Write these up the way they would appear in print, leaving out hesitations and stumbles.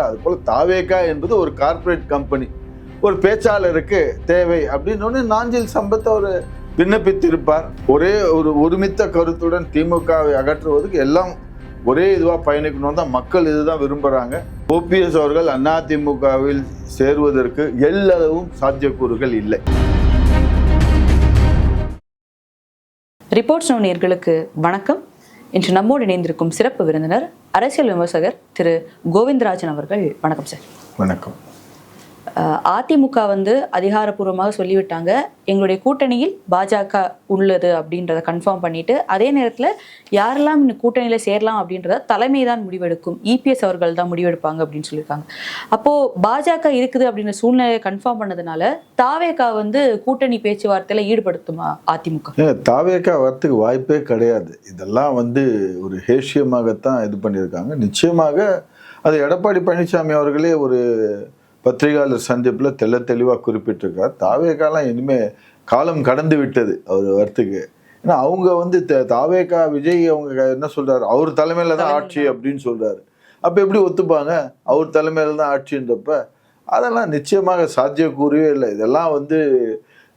அதுபோல் தாவேகா என்பது ஒரு கார்ப்பரேட் கம்பெனி, ஒரு பேச்சாளருக்கு தேவை அப்படின்னு நாஞ்சில் சம்பத் அவர் விண்ணப்பித்திருப்பார். ஒரே ஒரு ஒருமித்த கருத்துடன் திமுகவை அகற்றுவதற்கு எல்லாம் ஒரே இதுவாக பயணிக்கணும் தான் மக்கள் இதுதான் விரும்புகிறாங்க. ஓபிஎஸ் அவர்கள் அதிமுகவில் சேருவதற்கு எல்லளவும் சாத்தியக்கூறுகள் இல்லை. ரிப்போர்ட்ஸ் நவ் நேயர்களுக்கு வணக்கம். இன்று நம்மோடு இணைந்திருக்கும் சிறப்பு விருந்தினர் அரசியல் விமர்சகர் திரு கோவிந்தராஜன் அவர்கள். வணக்கம் சார். வணக்கம். அதிமுக அதிகாரப்பூர்வமாக சொல்லிவிட்டாங்க, எங்களுடைய கூட்டணியில் பாஜக உள்ளது அப்படின்றத கன்ஃபார்ம் பண்ணிட்டு, அதே நேரத்தில் யாரெல்லாம் இந்த கூட்டணியில் சேரலாம் அப்படின்றத தலைமை தான் முடிவெடுக்கும், இபிஎஸ் அவர்கள் தான் முடிவெடுப்பாங்க அப்படின்னு சொல்லியிருக்காங்க. அப்போது பாஜக இருக்குது அப்படின்ற சூழ்நிலையை கன்ஃபார்ம் பண்ணதுனால தாவேகா கூட்டணி பேச்சுவார்த்தையில் ஈடுபடுத்துமா அதிமுக? தாவேகா வரத்துக்கு வாய்ப்பே கிடையாது. இதெல்லாம் ஒரு ஹேஷியமாகத்தான் இது பண்ணியிருக்காங்க. நிச்சயமாக அது எடப்பாடி பழனிசாமி அவர்களே ஒரு பத்திரிகையாளர் சந்திப்பில் தெளிவாக குறிப்பிட்டிருக்கார். தாவேகாலாம் இனிமேல் காலம் கடந்து விட்டது அவர் வரத்துக்கு. ஏன்னா அவங்க தாவேகா விஜய் அவங்க என்ன சொல்றாரு, அவர் தலைமையில தான் ஆட்சி அப்படின்னு சொல்றாரு. அப்போ எப்படி ஒத்துப்பாங்க? அவர் தலைமையில தான் ஆட்சின்றப்ப அதெல்லாம் நிச்சயமாக சாத்தியக்கூறவே இல்லை. இதெல்லாம்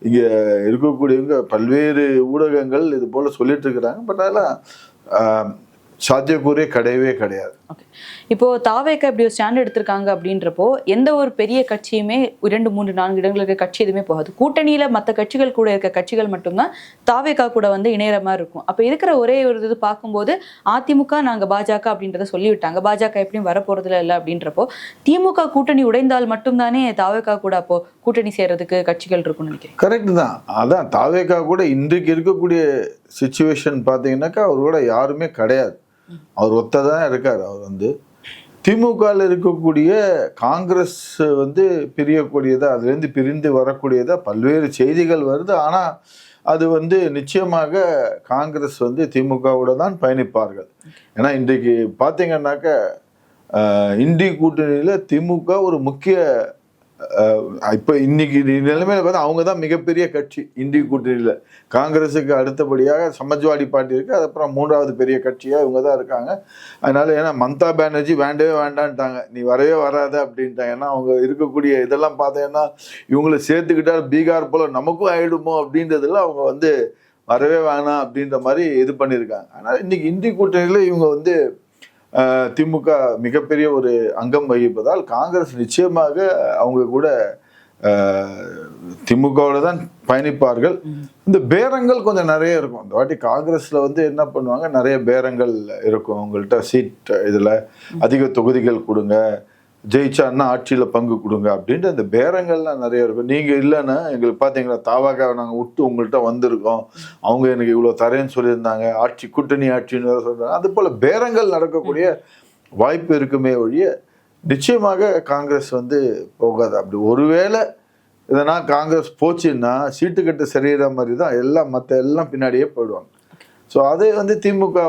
இங்கே இருக்கக்கூடியவங்க பல்வேறு ஊடகங்கள் இது போல் சொல்லிட்டு இருக்கிறாங்க. பட் அதெல்லாம் சாத்தியக்கூறே கிடையவே கிடையாது. இப்போ தாவேகா இப்படி ஒரு ஸ்டாண்ட் எடுத்திருக்காங்க அப்படின்றப்போ எந்த ஒரு பெரிய கட்சியுமே 2, 3, 4 இடங்கள் இருக்க கட்சி எதுவுமே போகாது. கூட்டணியில மற்ற கட்சிகள் கூட இருக்க கட்சிகள் மட்டும்தான் தாவேகா கூட இணையற மாதிரி இருக்கும். அப்ப இருக்கிற ஒரே ஒரு இது பார்க்கும்போது அதிமுக நாங்க பாஜக அப்படின்றத சொல்லிவிட்டாங்க, பாஜக எப்படியும் வரப்போறதுல இல்லை அப்படின்றப்போ திமுக கூட்டணி உடைந்தால் மட்டும்தானே தாவேகா கூட அப்போ கூட்டணி சேர்றதுக்கு கட்சிகள் இருக்கும்னு நினைக்கிறேன். கரெக்ட் தான். அதான் தாவேகா கூட இன்றைக்கு இருக்கக்கூடிய சிச்சுவேஷன் பார்த்தீங்கன்னாக்கா அவர் கூட யாருமே கிடையாது. அவர் ஒத்ததான் இருக்கார். அவர் திமுகவில் இருக்கக்கூடிய காங்கிரஸ் பிரியக்கூடியதா, அதுலேருந்து பிரிந்து வரக்கூடியதா பல்வேறு செய்திகள் வருது. ஆனால் அது நிச்சயமாக காங்கிரஸ் திமுகவோட தான் பயணிப்பார்கள். ஏன்னா இன்றைக்கு பார்த்தீங்கன்னாக்க இந்திய கூட்டணியில் திமுக ஒரு முக்கிய இப்போ இன்னைக்கு நிலைமையில பார்த்தா அவங்க தான் மிகப்பெரிய கட்சி இந்திய கூட்டணியில். காங்கிரஸுக்கு அடுத்தபடியாக சமாஜ்வாடி பார்ட்டி இருக்குது, அதுக்கப்புறம் 3வது பெரிய கட்சியாக இவங்க தான் இருக்காங்க. அதனால ஏன்னா மம்தா பானர்ஜி வேண்டவே வேண்டான்ட்டாங்க, நீ வரவே வராத அப்படின்ட்டாங்க. ஏன்னா அவங்க இருக்கக்கூடிய இதெல்லாம் பார்த்தீங்கன்னா இவங்களை சேர்த்துக்கிட்டால் பீகார் போல் நமக்கும் ஆயிடுமோ அப்படின்றதுல அவங்க வரவே வேணாம் அப்படின்ற மாதிரி இது பண்ணியிருக்காங்க. அதனால் இன்னைக்கு இந்திய கூட்டணியில் இவங்க திமுக மிகப்பெரிய ஒரு அங்கம் வகிப்பதால் காங்கிரஸ் நிச்சயமாக அவங்க கூட திமுகவோட தான் பயணிப்பார்கள். இந்த பேரங்கள் கொஞ்சம் நிறைய இருக்கும். இந்த வாட்டி காங்கிரஸ்ல என்ன பண்ணுவாங்க, நிறைய பேரங்கள் இருக்கும். அவங்கள்ட்ட சீட் இதில் அதிக தொகுதிகள் கொடுங்க, ஜெயிச்சான்னா ஆட்சியில் பங்கு கொடுங்க அப்படின்ட்டு அந்த பேரங்கள்லாம் நிறைய இருக்கும். நீங்கள் இல்லைன்னா எங்களுக்கு பார்த்தீங்களா தாவாக நாங்கள் விட்டு உங்கள்கிட்ட வந்திருக்கோம், அவங்க எனக்கு இவ்வளோ தரேன்னு சொல்லியிருந்தாங்க, ஆட்சி கூட்டணி ஆட்சின்னு சொல்கிறாங்க. அது போல் பேரங்கள் நடக்கக்கூடிய வாய்ப்பு இருக்குமே ஒழிய நிச்சயமாக காங்கிரஸ் போகாது. அப்படி ஒருவேளை இதனால் காங்கிரஸ் போச்சுன்னா சீட்டுக்கட்டு சரியிற மாதிரி தான் எல்லாம் மற்ற எல்லாம் பின்னாடியே போயிடுவாங்க. ஸோ அதை திமுக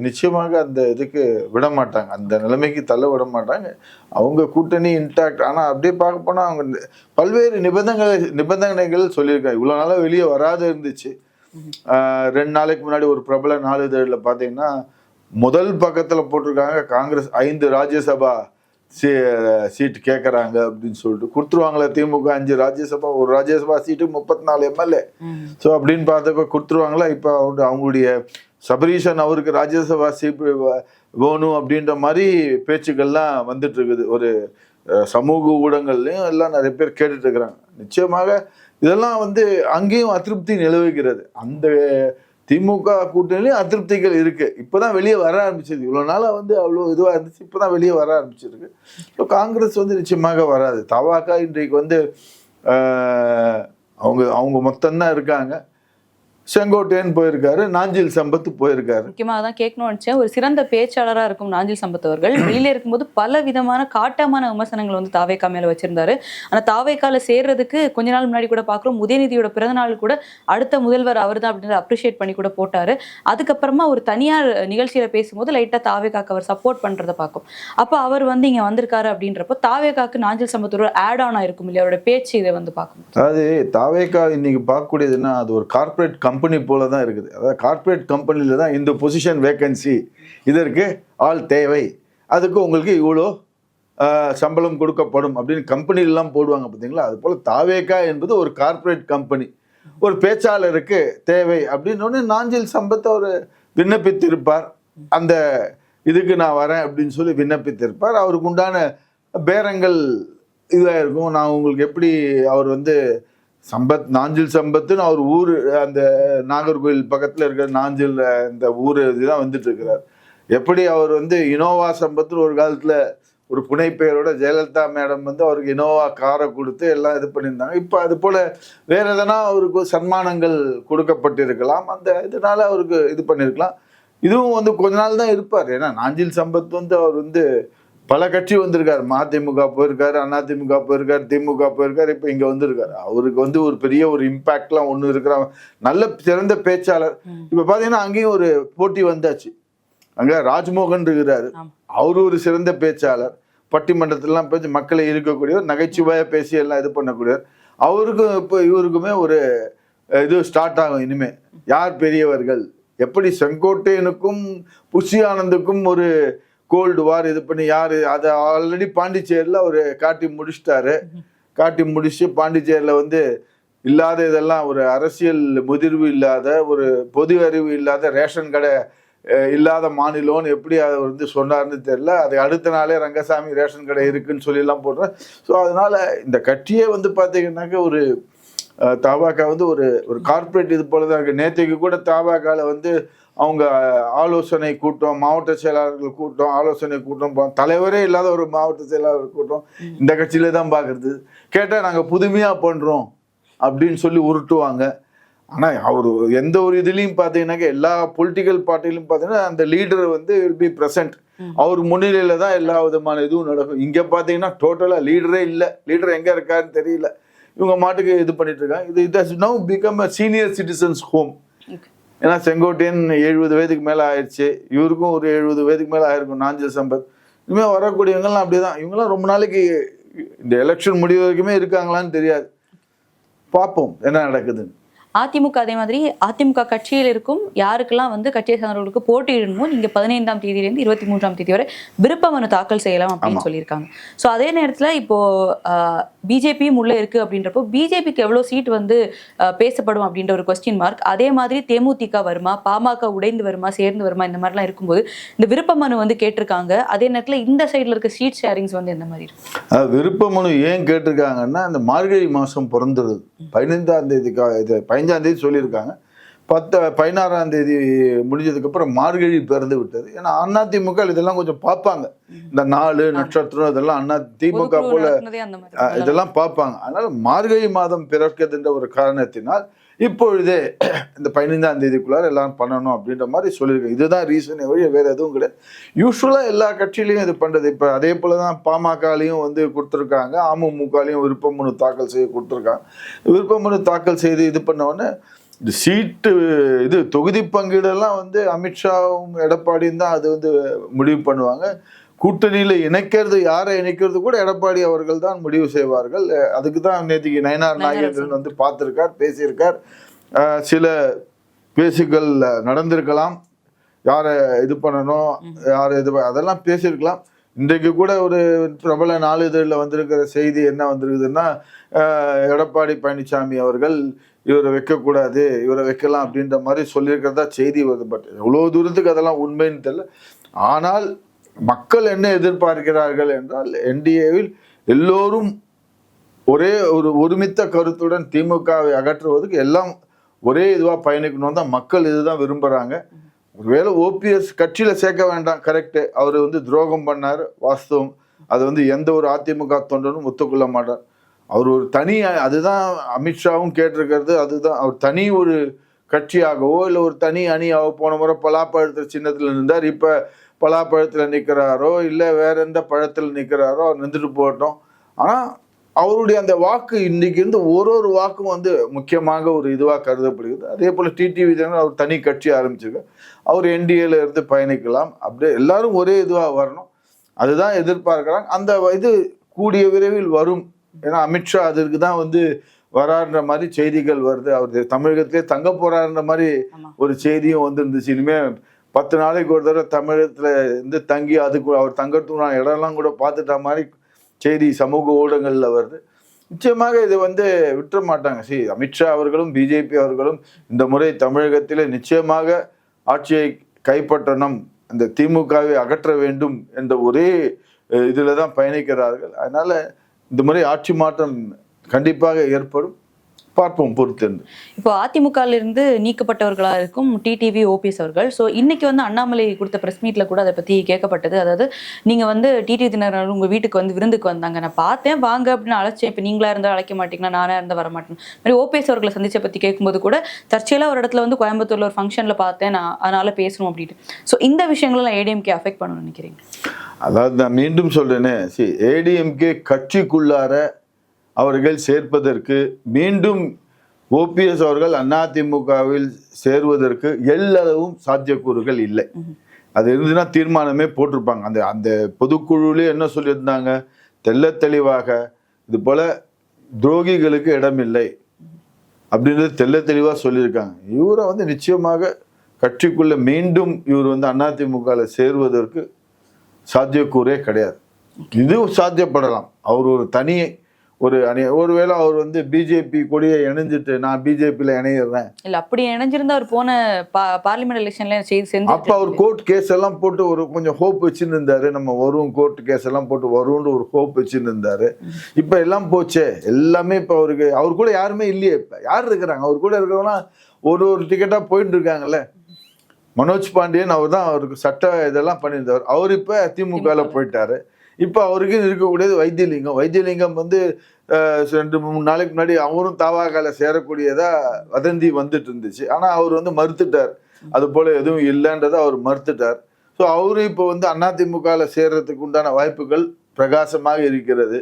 நிச்சயமாக அந்த இதுக்கு விட மாட்டாங்க, அந்த நிலைமைக்கு தள்ள விட மாட்டாங்க. அவங்க கூட்டணி இன்டாக்ட். ஆனால் அப்படியே பார்க்க போனால் அவங்க பல்வேறு நிபந்தனைகள் சொல்லியிருக்காங்க. இவ்வளோ நாளாக வெளியே வராது இருந்துச்சு. 2 நாளைக்கு முன்னாடி ஒரு பிரபல நாளிதழில் பார்த்தீங்கன்னா முதல் பக்கத்தில் போட்டிருக்காங்க, காங்கிரஸ் 5 ராஜ்யசபா சீட்டு கேட்குறாங்க அப்படின்னு சொல்லிட்டு. கொடுத்துருவாங்களே திமுக 5 ராஜ்யசபா, ஒரு ராஜ்யசபா சீட்டு 34 எம்எல்ஏ. ஸோ அப்படின்னு பார்த்தப்ப கொடுத்துருவாங்களா? இப்போ அவங்களுடைய சபரீஷன் அவருக்கு ராஜ்யசபா சீட்டு வேணும் அப்படின்ற மாதிரி பேச்சுக்கள்லாம் வந்துட்டு இருக்குது. ஒரு சமூக ஊடகங்கள்லையும் எல்லாம் நிறைய பேர் கேட்டுட்டு இருக்கிறாங்க. நிச்சயமாக இதெல்லாம் அங்கேயும் அதிருப்தி நிலவுகிறது. அந்த திமுக கூட்டணியிலும் அதிருப்திகள் இருக்கு. இப்போதான் வெளியே வர ஆரம்பிச்சது. இவ்வளோ நாளாக அவ்வளோ இதுவாக இருந்துச்சு, இப்போதான் வெளியே வர ஆரம்பிச்சிருக்கு. ஸோ காங்கிரஸ் நிச்சயமாக வராது. தவாக இன்றைக்கு அவங்க மொத்தம்தான் இருக்காங்க. செங்கோட்டையன் போயிருக்காரு, நாஞ்சில் சம்பத் போயிருக்காரு. முக்கியமாக தான் கேட்கணும்னு நினச்சேன். ஒரு சிறந்த பேச்சாளராக இருக்கும் நாஞ்சில் சம்பத் அவர்கள் வெளியில இருக்கும்போது பல விதமான காட்டமான விமர்சனங்கள் தாவேகா மேலே வச்சிருந்தாரு. ஆனால் தாவேகால சேர்றதுக்கு கொஞ்ச நாள் முன்னாடி கூட பார்க்குறோம், உதயநிதியோட பிறந்தநாள் கூட அடுத்த முதல்வர் அவர் தான் அப்படின்றத அப்ரிஷியேட் பண்ணி கூட போட்டாரு. அதுக்கப்புறமா ஒரு தனியார் நிகழ்ச்சியில பேசும்போது லைட்டாக தாவேகாக்கு அவர் சப்போர்ட் பண்றதை பார்க்கும். அப்போ அவர் இங்கே வந்திருக்காரு அப்படின்றப்போ தாவேகாக்கு நாஞ்சில் சம்பத் ஒரு ஆட் ஆன் ஆயிருக்கும் இல்லையா அவரோட பேச்சு. இதை பார்க்கும். அதாவது தாவேகா இன்னைக்கு பார்க்கக்கூடியதுன்னா அது ஒரு கார்பரேட் கம்பெனி போல தான் இருக்குது. அதாவது கார்பரேட் கம்பெனியில் தான் இந்த பொசிஷன் வேகன்சி, இதற்கு ஆள் தேவை, அதுக்கு உங்களுக்கு இவ்வளோ சம்பளம் கொடுக்கப்படும் அப்படின்னு கம்பெனிலாம் போடுவாங்க பார்த்தீங்களா, அது போல் தாவேகா என்பது ஒரு கார்ப்பரேட் கம்பெனி. ஒரு பேச்சாளருக்கு தேவை அப்படின்னு நாஞ்சில் சம்பத் அவர் விண்ணப்பித்திருப்பார். அந்த இதுக்கு நான் வரேன் அப்படின்னு சொல்லி விண்ணப்பித்திருப்பார். அவருக்கு உண்டான பேரங்கள் இதாக இருக்கும். நான் உங்களுக்கு எப்படி அவர் நாஞ்சில் சம்பத்துன்னு அவர் ஊர் அந்த நாகர்கோவில் பக்கத்தில் இருக்கிற நாஞ்சில் இந்த ஊர் இதுதான் வந்துட்டு இருக்கிறார். எப்படி அவர் இனோவா சம்பத்துன்னு ஒரு காலத்தில் ஒரு புனைப்பெயரோட ஜெயலலிதா மேடம் அவருக்கு இனோவா காரை கொடுத்து எல்லாம் இது பண்ணியிருந்தாங்க. இப்போ அது போல் வேறு எதனா அவருக்கு சன்மானங்கள் கொடுக்கப்பட்டிருக்கலாம். அந்த இதனால அவருக்கு இது பண்ணியிருக்கலாம். இதுவும் கொஞ்ச நாள் தான் இருப்பார். ஏன்னா நாஞ்சில் சம்பத் அவர் பல கட்சி வந்திருக்காரு. மதிமுக போயிருக்காரு, அதிமுக போயிருக்காரு, திமுக போயிருக்காரு, இப்போ இங்கே வந்திருக்காரு. அவருக்கு ஒரு பெரிய ஒரு இம்பேக்ட்லாம் ஒன்று இருக்கிற நல்ல சிறந்த பேச்சாளர். இப்போ பார்த்தீங்கன்னா அங்கேயும் ஒரு போட்டி வந்தாச்சு. அங்கே ராஜ்மோகன் இருக்கிறாரு, அவரு ஒரு சிறந்த பேச்சாளர். பட்டிமன்றத்திலாம் பேசி மக்களை இருக்கக்கூடியவர், நகைச்சுவையாக பேசி எல்லாம் இது பண்ணக்கூடியவர். அவருக்கும் இப்போ இவருக்குமே ஒரு இது ஸ்டார்ட் ஆகும். இனிமே யார் பெரியவர்கள், எப்படி செங்கோட்டையனுக்கும் புஷி ஆனந்துக்கும் ஒரு கோல்டு வார் இது பண்ணி யார் அதை ஆல்ரெடி பாண்டிச்சேரியில் அவர் காட்டி முடிச்சிட்டாரு. காட்டி முடிச்சு பாண்டிச்சேரியில் இல்லாத இதெல்லாம் ஒரு அரசியல் முதிர்வு இல்லாத ஒரு பொது அறிவு இல்லாத ரேஷன் கடை இல்லாத மாநிலம்னு எப்படி அதை சொன்னார்னு தெரியல. அது அடுத்த நாளே ரங்கசாமி ரேஷன் கடை இருக்குன்னு சொல்லிலாம் போடுறேன். ஸோ அதனால இந்த கட்சியே பார்த்தீங்கன்னாக்க ஒரு தாபாக்கா ஒரு கார்பரேட் இது போல தான் இருக்குது. நேற்றுக்கு கூட தாபாக்காவில் அவங்க ஆலோசனை கூட்டம், மாவட்ட செயலாளர்கள் கூட்டம், ஆலோசனை கூட்டம், தலைவரே இல்லாத ஒரு மாவட்ட செயலாளர் கூட்டம் இந்த கட்சியிலே தான் பார்க்குறது. கேட்டால் நாங்கள் புதுமையாக பண்ணுறோம் அப்படின்னு சொல்லி உருட்டுவாங்க. ஆனால் அவர் எந்த ஒரு இதுலேயும் பார்த்தீங்கன்னாக்க எல்லா பொலிட்டிக்கல் பார்ட்டிலையும் பார்த்தீங்கன்னா அந்த லீடர் வில் பி ப்ரெசன்ட். அவர் முன்னிலையில் தான் எல்லா விதமான இதுவும் நடக்கும். இங்கே பார்த்தீங்கன்னா டோட்டலாக லீடரே இல்லை. லீடர் எங்கே இருக்காருன்னு தெரியல. இவங்க மாட்டுக்கு இது பண்ணிட்டு இருக்காங்க. It has now become a senior citizens home. ஏன்னா செங்கோட்டையன் 70 வயதுக்கு மேலே ஆயிடுச்சு, இவருக்கும் ஒரு 70 வயதுக்கு மேலே ஆயிருக்கும் நாஞ்சில் சம்பத். இனிமேல் வரக்கூடியவங்கலாம் அப்படிதான். இவங்கெல்லாம் ரொம்ப நாளைக்கு இந்த எலெக்ஷன் முடிவு வரைக்குமே இருக்காங்களான்னு தெரியாது. பார்ப்போம் என்ன நடக்குதுன்னு. அதிமுக அதே மாதிரி அதிமுக கட்சியில் இருக்கும் யாருக்கெல்லாம் கட்சியை சார்ந்தவர்களுக்கு போட்டியிடணுமோ நீங்க 15ஆம் தேதியிலிருந்து 23ஆம் தேதி வரை விருப்ப மனு தாக்கல் செய்யலாம் அப்படின்னு சொல்லியிருக்காங்க. ஸோ அதே நேரத்துல இப்போ பிஜேபியும் உள்ள இருக்கு அப்படின்றப்போ பிஜேபிக்கு எவ்வளவு சீட் பேசப்படும் அப்படின்ற ஒரு கொஸ்டின் மார்க். அதே மாதிரி தேமுதிக வருமா, பாமக உடைந்து வருமா, சேர்ந்து வருமா, இந்த மாதிரிலாம் இருக்கும்போது இந்த விருப்ப மனு கேட்டிருக்காங்க. அதே நேரத்துல இந்த சைட்ல இருக்க சீட் ஷேரிங்ஸ் எந்த மாதிரி இருக்கும்? விருப்ப மனு ஏன் கேட்டிருக்காங்கன்னா இந்த மார்கழி மாசம் பிறந்துடுது. 15ஆம் தேதிக்கு 15ஆம் தேதி சொல்லியிருக்காங்க. 16ஆம் தேதி முடிஞ்சதுக்கு அப்புறம் மார்கழி பிறந்து விட்டது. ஏன்னா அதிமுக இதெல்லாம் கொஞ்சம் பார்ப்பாங்க. இந்த நாலு நட்சத்திரம் இதெல்லாம் திமுக போல இதெல்லாம் பார்ப்பாங்க. அதனால மார்கழி மாதம் பிறக்குதுன்ற ஒரு காரணத்தினால் இப்பொழுதே இந்த 15ஆம் தேதிக்குள்ளார எல்லாம் பண்ணணும் அப்படின்ற மாதிரி சொல்லியிருக்காங்க. இதுதான் ரீசன், வழி வேற எதுவும் கிடையாது. யூஸ்வலா எல்லா கட்சியிலையும் இது பண்றது. இப்ப அதே போலதான் பாமகலையும் கொடுத்துருக்காங்க, அமமுகலையும் விருப்ப மனு தாக்கல் செய்ய கொடுத்துருக்காங்க. விருப்ப மனு தாக்கல் செய்து இது பண்ண உடனே இந்த சீட்டு தொகுதி பங்கீடெல்லாம் அமித்ஷாவும் எடப்பாடியும் தான் அது முடிவு பண்ணுவாங்க. கூட்டணியில் இணைக்கிறது, யாரை இணைக்கிறது கூட எடப்பாடி அவர்கள் தான் முடிவு செய்வார்கள். அதுக்கு தான் நேற்றுக்கு நயனார் நாகேந்திரன் பார்த்துருக்கார், பேசியிருக்கார். சில பேசுகள் நடந்திருக்கலாம், யாரை இது பண்ணணும், யாரை அதெல்லாம் பேசியிருக்கலாம். இன்றைக்கு கூட ஒரு பிரபல நாளிதழில் வந்திருக்கிற செய்தி என்ன வந்திருக்குதுன்னா, எடப்பாடி பழனிசாமி அவர்கள் இவரை வைக்கக்கூடாது, இவரை வைக்கலாம் அப்படின்ற மாதிரி சொல்லியிருக்கிறதா செய்தி வருது. பட் எவ்வளோ தூரத்துக்கு அதெல்லாம் உண்மைன்னு தெரியல. ஆனால் மக்கள் என்ன எதிர்பார்க்கிறார்கள் என்றால், என்டிஏவில் எல்லோரும் ஒரே ஒரு ஒருமித்த கருத்துடன் திமுகவை அகற்றுவதற்கு எல்லாம் ஒரே இதுவாக பயணிக்கணும் தான் மக்கள் இதுதான் விரும்புகிறாங்க. ஒருவேளை ஓபிஎஸ் கட்சியில் சேர்க்க வேண்டாம், கரெக்டு, அவர் துரோகம் பண்ணார், வாஸ்தவம். அது எந்த ஒரு அதிமுக தொண்டனும் ஒத்துக்கொள்ள மாட்டார். அவர் ஒரு தனி, அதுதான் அமித்ஷாவும் கேட்டிருக்கிறது, அதுதான் அவர் தனி ஒரு கட்சியாகவோ இல்லை ஒரு தனி அணியாகவோ. போன முறை பலாப்பழத்தில் சின்னத்தில் இருந்தார், இப்போ பலாப்பழத்தில் நிற்கிறாரோ இல்லை வேற எந்த பழத்தில் நிற்கிறாரோ அவர் நின்றுட்டு போட்டோம். ஆனால் அவருடைய அந்த வாக்கு இன்னைக்கு ஒரு வாக்கும் முக்கியமாக ஒரு இதுவாக கருதப்படுகிறது. அதே போல் டிடிவி தினகரன் அவர் தனி கட்சி ஆரம்பிச்சிருக்கார், அவர் என்டிஏல இருந்து பயணிக்கலாம். அப்படியே எல்லாரும் ஒரே இதுவாக வரணும், அதுதான் எதிர்பார்க்குறாங்க. அந்த இது கூடிய விரைவில் வரும். ஏன்னா அமித்ஷா அதற்கு தான் வராருன்ற மாதிரி செய்திகள் வருது. அவர் தமிழகத்திலே தங்க போறாருன்ற மாதிரி ஒரு செய்தியும் இருந்துச்சு. இனிமேல் 10 நாளைக்கு ஒரு தடவை தமிழகத்துல இருந்து தங்கி அதுக்கு அவர் தங்கறதுக்கு இடம்லாம் கூட பார்த்துட்ட மாதிரி செய்தி சமூக ஊடகங்கள்ல வருது. நிச்சயமாக இது விட்டுற மாட்டாங்க. அமித்ஷா அவர்களும் பிஜேபி அவர்களும் இந்த முறை தமிழகத்திலே நிச்சயமாக ஆட்சியை கைப்பற்றணும், அந்த திமுகவை அகற்ற வேண்டும் என்ற ஒரே இதுல தான் பயணிக்கிறார்கள். அதனால இந்த முறை ஆட்சி மாற்றம் கண்டிப்பாக ஏற்படும். பார்ப்போம் பொறுத்திருந்து. இப்போ அதிமுகல இருந்து நீக்கப்பட்டவர்களா இருக்கும் டிடிவி ஓபிஎஸ் அவர்கள். ஸோ இன்னைக்கு அண்ணாமலை கொடுத்த பிரஸ் மீட்ல கூட அதை பத்தி கேட்கப்பட்டது. அதாவது நீங்க டிடிவி தினகரன் உங்க வீட்டுக்கு விருந்துக்கு வந்தாங்க, நான் பார்த்தேன் வாங்க அப்படின்னு அழைச்சேன், இப்போ நீங்களா இருந்தா அழைக்க மாட்டீங்களா, நானா இருந்தா வர மாட்டேன். மாதிரி ஓபிஎஸ் அவர்களை சந்திச்ச பத்தி கேட்கும்போது கூட தற்செயலா ஒரு இடத்துல கோயம்புத்தூர்ல ஒரு ஃபங்க்ஷன்ல பார்த்தேன், நான் அதனால பேசணும் அப்படின்ட்டு. ஸோ இந்த விஷயங்கள்லாம் ஏடிஎம்கே அஃபெக்ட் பண்ணணும்னு நினைக்கிறீங்க? அதாவது நான் மீண்டும் சொல்றேனே, ஏடிஎம்கே கட்சிக்குள்ளார அவர்கள் சேர்ப்பதற்கு மீண்டும் ஓபிஎஸ் அவர்கள் அதிமுகவில் சேருவதற்கு எல்லளவும் சாத்தியக்கூறுகள் இல்லை. அது இருந்துன்னா தீர்மானமே போட்டிருப்பாங்க. அந்த அந்த பொதுக்குழுவிலே என்ன சொல்லியிருந்தாங்க, தெள்ள தெளிவாக இது போல துரோகிகளுக்கு இடமில்லை அப்படின்றது தெள்ள தெளிவாக சொல்லியிருக்காங்க. இவரை நிச்சயமாக கட்சிக்குள்ள மீண்டும் இவர் அதிமுகவில் சேருவதற்கு சாத்தியக்கூறே கிடையாது. இது சாத்தியப்படலாம், அவர் ஒரு தனி ஒரு ஒருவேளை அவர் பிஜேபி கொடியை இணைஞ்சிட்டு நான் பிஜேபியில் இணையிறேன் இல்ல, அப்படி இணைஞ்சிருந்தா அவர் போன பார்லிமெண்ட் எலெக்ஷன்ல அப்ப அவர் கோர்ட் கேஸ் எல்லாம் போட்டு ஒரு கொஞ்சம் ஹோப் வச்சுன்னு இருந்தாரு, நம்ம வரும் கோர்ட் கேஸ் எல்லாம் போட்டு வரும்னு ஒரு ஹோப் வச்சுன்னு இருந்தாரு. இப்ப எல்லாம் போச்சே, எல்லாமே இப்ப அவர் கூட யாருமே இல்லையே. இப்ப யார் இருக்கிறாங்க அவர் கூட இருக்கிறவங்கன்னா? ஒரு டிக்கெட்டா போயிட்டு இருக்காங்கல்ல. மனோஜ் பாண்டியன் அவர் தான் அவருக்கு சட்ட இதெல்லாம் பண்ணியிருந்தவர், அவர் இப்ப திமுகல போயிட்டாரு. இப்போ அவருக்கு இருக்கக்கூடியது வைத்தியலிங்கம். வைத்தியலிங்கம் 2-3 நாளைக்கு முன்னாடி அவரும் தாவாகால சேரக்கூடியதா வதந்தி வந்துட்டு இருந்துச்சு. ஆனா அவர் மறுத்துட்டார், அது போல எதுவும் இல்லைன்றதை அவர் மறுத்துட்டார். ஸோ அவரு இப்போ அதிமுகவில் சேர்றதுக்கு உண்டான வாய்ப்புகள் பிரகாசமாக இருக்கிறது.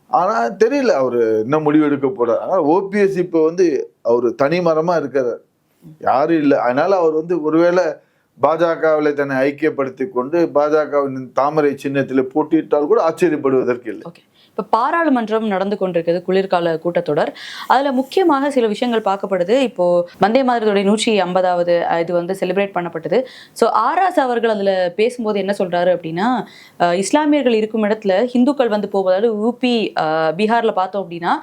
ஆனா தெரியல அவர் என்ன முடிவு எடுக்க போறார். ஆனால் ஓபிஎஸ் இப்போ அவர் தனிமரமா இருக்கிறார், யாரும் இல்லை. அதனால அவர் ஒருவேளை பாஜகவில் தன்னை ஐக்கியப்படுத்தி கொண்டு பாஜகவின் தாமரை சின்னத்தில் போட்டியிட்டால் கூட ஆச்சரியப்படுவதற்கு இல்லை. இப்போ பாராளுமன்றம் நடந்து கொண்டிருக்கிறது, குளிர்கால கூட்டத்தொடர். அதில் முக்கியமாக சில விஷயங்கள் பார்க்கப்படுது. இப்போ வந்தே மாதரத்துடைய 150வது இது செலிப்ரேட் பண்ணப்பட்டது. ஸோ ஆராஸ் அவர்கள் அதில் பேசும்போது என்ன சொல்றாரு அப்படின்னா, இஸ்லாமியர்கள் இருக்கும் இடத்துல ஹிந்துக்கள் போவதால் யூபி பீகார்ல பார்த்தோம் அப்படின்னா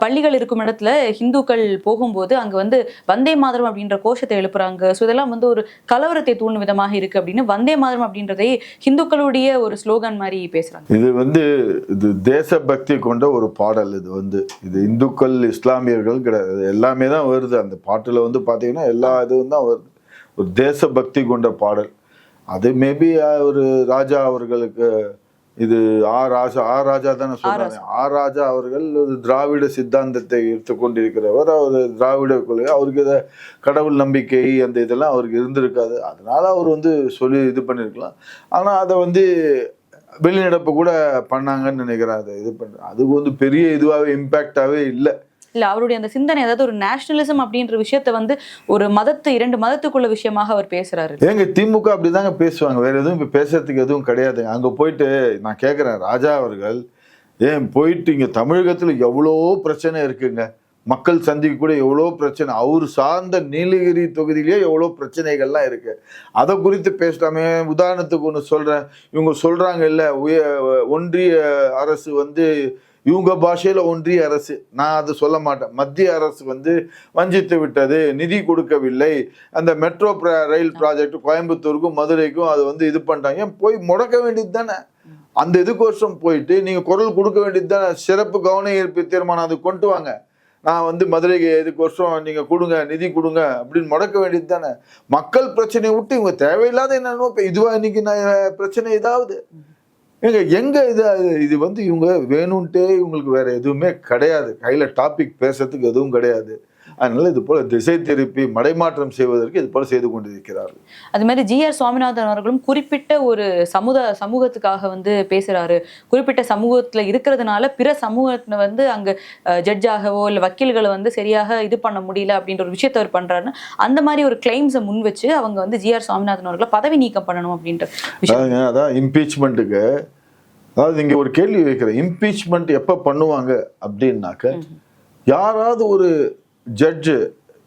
பள்ளிகள் இருக்கும் இடத்துல ஹிந்துக்கள் போகும்போது அங்கே வந்தே மாதரம் அப்படின்ற கோஷத்தை எழுப்புறாங்க. ஸோ இதெல்லாம் ஒரு கலவரத்தை தூண்டும் விதமாக இருக்கு அப்படின்னு வந்தே மாதரம் அப்படின்றதை ஹிந்துக்களுடைய ஒரு ஸ்லோகன் மாதிரி பேசுறாங்க. இது தேச பக்தி கொண்ட ஒரு பாடல். இது இந்துக்கள் இஸ்லாமியர்கள் கிடையாது, எல்லாமே தான் வருது அந்த பாட்டுல. பாத்தீங்கன்னா எல்லா இதுவும் தான் வருது. ஒரு தேச பக்தி கொண்ட பாடல். அது மேபி ஒரு ராஜா அவர்களுக்கு, இது ராஜா தானே சொல்றாங்க. ராஜா அவர்கள் ஒரு திராவிட சித்தாந்தத்தை எடுத்துக்கொண்டிருக்கிறவர், அவர் திராவிட கொள்கை, அவருக்கு இதை கடவுள் நம்பிக்கை அந்த இதெல்லாம் அவருக்கு இருந்திருக்காது. அதனால அவர் சொல்லி இது பண்ணியிருக்கலாம். ஆனா அதை வெளிநடப்பு கூட பண்ணாங்கன்னு நினைக்கிறேன். அதை இது பண்ற அது பெரிய இதுவாகவே இம்பாக்டாவே இல்லை. இல்ல, அவருடைய அந்த சிந்தனை, அதாவது ஒரு நேஷனலிசம் அப்படின்ற விஷயத்த ஒரு இரண்டு மதத்துக்குள்ள விஷயமாக அவர் பேசுறாரு. ஏங்க திமுக அப்படிதாங்க பேசுவாங்க, வேற எதுவும் இப்ப பேசுறதுக்கு எதுவும் கிடையாது. அங்க போயிட்டு நான் கேட்கிறேன், ராஜா அவர்கள் ஏன் போயிட்டு இங்க தமிழகத்துல எவ்வளோ பிரச்சனை இருக்குங்க, மக்கள் சந்திக்கக்கூடிய எவ்வளோ பிரச்சனை, அவர் சார்ந்த நீலகிரி தொகுதியிலேயே எவ்வளோ பிரச்சனைகள்லாம் இருக்கு, அதை குறித்து பேசலாமே. உதாரணத்துக்கு ஒன்று சொல்றேன், இவங்க சொல்றாங்க இல்ல ஒன்றிய அரசு இவங்க பாஷையில ஒன்றிய அரசு, நான் அதை சொல்ல மாட்டேன், மத்திய அரசு வஞ்சித்து விட்டது, நிதி கொடுக்கவில்லை, அந்த மெட்ரோ ரயில் ப்ராஜெக்ட் கோயம்புத்தூருக்கும் மதுரைக்கும் அது இது பண்ணிட்டாங்க. ஏன் போய் முடக்க வேண்டியது தானே? அந்த இதுக்கோசம் போயிட்டு நீங்க குரல் கொடுக்க வேண்டியது தானே? சிறப்பு கவன ஈர்ப்பு தீர்மானம் அது கொண்டு வாங்க, நான் மதுரைக்கு இதுக்கோசம் நீங்க கொடுங்க, நிதி கொடுங்க அப்படின்னு முடக்க வேண்டியது தானே? மக்கள் பிரச்சனையை விட்டு இவங்க தேவையில்லாத என்னன்னு இதுவா இன்னைக்கு பிரச்சனை ஏதாவது எங்க இது இவங்க வேணும்ட்டே இவங்களுக்கு வேற எதுவுமே கிடையாது, கையில டாபிக் பேசுறதுக்கு எதுவும் கிடையாது. அதனால இது போல திசை திருப்பி மடைமாற்றம் செய்வதற்கு இது போல செய்து கொண்டிருக்கிறார்கள். அது மாதிரி ஜி.ஆர். சுவாமிநாதன் அவர்களும் குறிப்பிட்ட ஒரு சமூகத்துக்காக பேசுறாரு. குறிப்பிட்ட சமூகத்துல இருக்கிறதுனால பிற சமூகத்துல அங்க ஜட்ஜாகவோ இல்ல வக்கீல்களை சரியாக இது பண்ண முடியல அப்படின்ற ஒரு விஷயத்த அவர் பண்றாருன்னு அந்த மாதிரி ஒரு கிளைம்ஸை முன் வச்சு அவங்க ஜி.ஆர். சுவாமிநாதன் அவர்களை பதவி நீக்கம் பண்ணணும் அப்படின்ற விஷயம். அதான் இம்பீச்மெண்ட்டுக்கு, அதாவது இங்க ஒரு கேள்வி வைக்கிறேன், இம்பீச்மெண்ட் எப்ப பண்ணுவாங்க அப்படின்னாக்க, யாராவது ஒரு ஜட்ஜு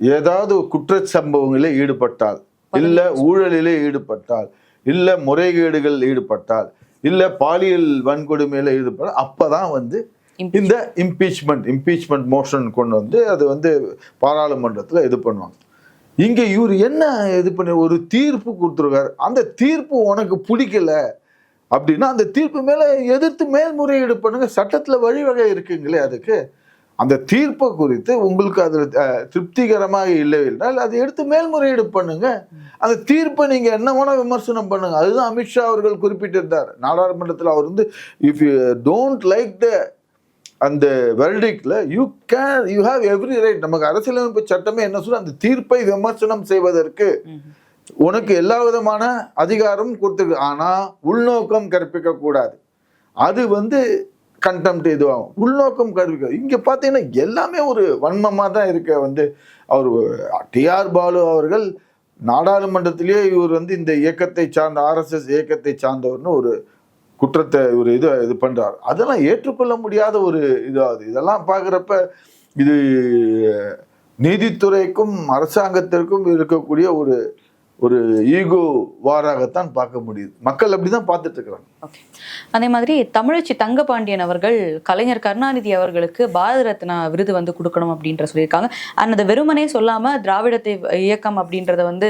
ஏதாவது குற்ற சம்பவங்களில் ஈடுபட்டால் இல்ல ஊழலிலே ஈடுபட்டால், இல்ல முறைகேடுகள் ஈடுபட்டால், இல்ல பாலியல் வன்கொடுமையில ஈடுபட்டால், அப்பதான் வந்து இந்த இம்பீச்மெண்ட் மோஷன் கொண்டு வந்து அது வந்து பாராளுமன்றத்துல இது பண்ணுவாங்க. இங்க இவர் என்ன இது பண்ணி ஒரு தீர்ப்பு கொடுத்துருக்காரு. அந்த தீர்ப்பு உனக்கு பிடிக்கல அப்படின்னா அந்த தீர்ப்பு மேல எதிர்த்து மேல்முறையீடு பண்ணுங்க. சட்டத்துல வழிவகை இருக்குங்களே அதுக்கு. அந்த தீர்ப்பை குறித்து உங்களுக்கு அது திருப்திகரமாக இல்லை என்றால் அதை எடுத்து மேல்முறையீடு பண்ணுங்க. அந்த தீர்ப்பை நீங்க என்ன வேணா விமர்சனம் பண்ணுங்க. அதுதான் அமித்ஷா அவர்கள் குறிப்பிட்டிருந்தார் நாடாளுமன்றத்தில். அவர் வந்து if you don't like the அந்த வெர்டிக்ட்ல யூ ஹேவ் எவ்ரி ரைட். நமக்கு அரசியலமைப்பு சட்டமே என்ன சொல்ல, அந்த தீர்ப்பை விமர்சனம் செய்வதற்கு உனக்கு எல்லா விதமான அதிகாரமும் கொடுத்துருக்கு. ஆனா உள்நோக்கம் கற்பிக்க கூடாது. அது வந்து கண்டெம்ட் இதுவாகும். உள்நோக்கம் கற்பிக்க இங்க பாத்தீங்கன்னா எல்லாமே ஒரு வன்மமா தான் இருக்க. வந்து அவர் டிஆர் பாலு அவர்கள் நாடாளுமன்றத்திலேயே இவர் வந்து இந்த இயக்கத்தை சார்ந்த RSS இயக்கத்தை சார்ந்தவர்னு ஒரு குற்றத்தை ஒரு இது பண்றாரு. அதெல்லாம் ஏற்றுக்கொள்ள முடியாத ஒரு இதாகுது. இதெல்லாம் பார்க்குறப்ப இது நீதித்துறைக்கும் அரசாங்கத்திற்கும் இருக்கக்கூடிய ஒரு ஒரு ஈகோ வாராகத்தான் பார்க்க முடியுது. மக்கள் அப்படிதான் பார்த்துட்டு இருக்கிறாங்க. ஓகே. அதே மாதிரி தமிழச்சி தங்கபாண்டியன் அவர்கள் கலைஞர் கருணாநிதி அவர்களுக்கு பாரத ரத்னா விருது வந்து கொடுக்கணும் அப்படின்ற சொல்லியிருக்காங்க. அந்த வெறுமனே சொல்லாம திராவிடத்தை இயக்கம் அப்படின்றத வந்து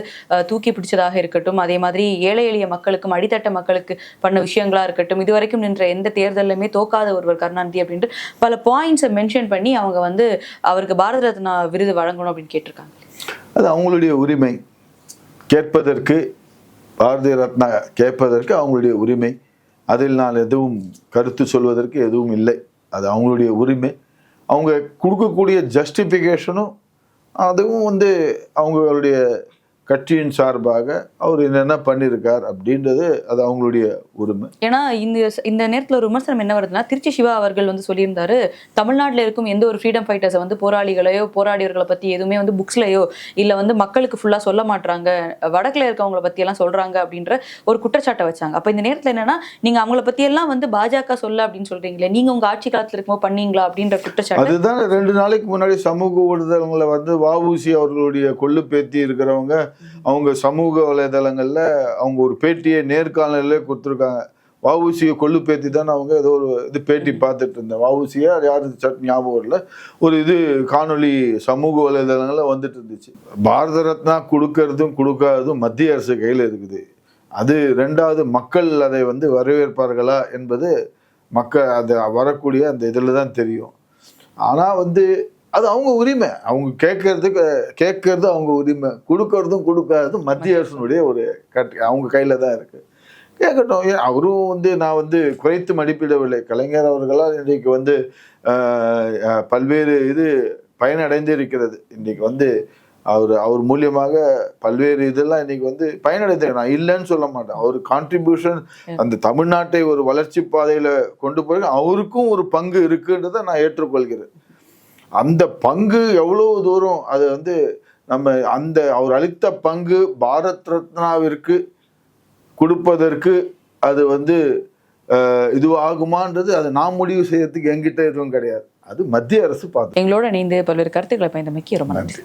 தூக்கி பிடிச்சதாக இருக்கட்டும், அதே மாதிரி ஏழை எளிய மக்களுக்கும் அடித்தட்ட மக்களுக்கு பண்ண விஷயங்களா இருக்கட்டும், இதுவரைக்கும் நின்ற எந்த தேர்தலுமே தோக்காத ஒருவர் கருணாநிதி அப்படின்ட்டு பல பாயிண்ட்ஸை மென்ஷன் பண்ணி அவங்க வந்து அவருக்கு பாரத ரத்னா விருது வழங்கணும் அப்படின்னு கேட்டிருக்காங்க. அது அவங்களுடைய உரிமை. கேட்பதற்கு பாரதிய ரத்னா கேட்பதற்கு அவங்களுடைய உரிமை. அதில் நான் எதுவும் கருத்து சொல்வதற்கு எதுவும் இல்லை. அது அவங்களுடைய உரிமை. அவங்க கொடுக்கக்கூடிய ஜஸ்டிஃபிகேஷனும் அதுவும் வந்து அவங்களுடைய கட்சியின் சார்பாக அவர் என்னென்ன பண்ணியிருக்கார் அப்படின்றது அது அவங்களுடைய உரிமை. ஏன்னா இந்த நேரத்தில் ஒரு விமர்சனம் என்ன வருதுன்னா, திருச்சி சிவா அவர்கள் வந்து சொல்லியிருந்தாரு, தமிழ்நாட்டில் இருக்கும் எந்த ஒரு ஃப்ரீடம் ஃபைட்டர்ஸை வந்து போராளிகளையோ போராடியவர்களை பற்றி எதுவுமே வந்து புக்ஸ்லையோ இல்லை வந்து மக்களுக்கு ஃபுல்லாக சொல்ல மாட்டாங்க, வடக்கில் இருக்கவங்களை பற்றியெல்லாம் சொல்கிறாங்க அப்படின்ற ஒரு குற்றச்சாட்டை வச்சாங்க. அப்போ இந்த நேரத்தில் என்னன்னா, நீங்கள் அவங்கள பற்றியெல்லாம் வந்து பாஜக சொல்ல அப்படின்னு சொல்கிறீங்களே, நீங்கள் உங்கள் ஆட்சி காலத்தில் இருக்கும்போது பண்ணீங்களா அப்படின்ற குற்றச்சாட்டு. அதுதான் 2 நாளைக்கு முன்னாடி சமூக ஊடகங்களை வந்து வஉசி அவர்களுடைய கொள்ளு பேத்தி இருக்கிறவங்க அவங்க சமூக வலைதளங்கள்ல அவங்க ஒரு பேட்டியை நேர்காணலே கொடுத்துருக்காங்க. வஉசியை கொள்ளு பேத்தி தான் அவங்க ஏதோ ஒரு இது பேட்டி பார்த்துட்டு இருந்தேன். வஉசியா யாரு சட் ஞாபகம் இல்லை. ஒரு இது காணொலி சமூக வலைதளங்கள்ல வந்துட்டு இருந்துச்சு. பாரத ரத்னா கொடுக்கறதும் கொடுக்காததும் மத்திய அரசு கையில் இருக்குது. அது 2வது மக்கள் அதை வந்து வரவேற்பார்களா என்பது மக்கள் அது வரக்கூடிய அந்த இதில் தான் தெரியும். ஆனால் வந்து அது அவங்க உரிமை. அவங்க கேட்கறது அவங்க உரிமை. கொடுக்கறதும் கொடுக்காததும் மத்திய அரசினுடைய ஒரு அவங்க கையில தான் இருக்கு. கேட்கட்டும். அவரும் வந்து நான் வந்து குறைத்து மதிப்பிடவில்லை. கலைஞர் அவர்களால் இன்றைக்கு வந்து பல்வேறு இது பயனடைந்து இருக்கிறது. இன்றைக்கு வந்து அவர் மூலியமாக பல்வேறு இதெல்லாம் இன்னைக்கு வந்து பயனடைந்து, நான் இல்லைன்னு சொல்ல மாட்டேன். அவர் கான்ட்ரிபியூஷன் அந்த தமிழ்நாட்டை ஒரு வளர்ச்சி பாதையில கொண்டு போய் அவருக்கும் ஒரு பங்கு இருக்குன்றதை நான் ஏற்றுக்கொள்கிறேன். அந்த பங்கு எவ்வளவு தூரம் அது வந்து நம்ம அந்த அவர் அளித்த பங்கு பாரத் ரத்னாவிற்கு கொடுப்பதற்கு அது வந்து இதுவாகுமான்றது அதை நான் முடிவு செய்யறதுக்கு என்கிட்ட எதுவும் கிடையாது. அது மத்திய அரசு பார்த்து. எங்களோட இணைந்து பல்வேறு கருத்துக்களை பயந்தமைக்கு ரொம்ப நன்றி.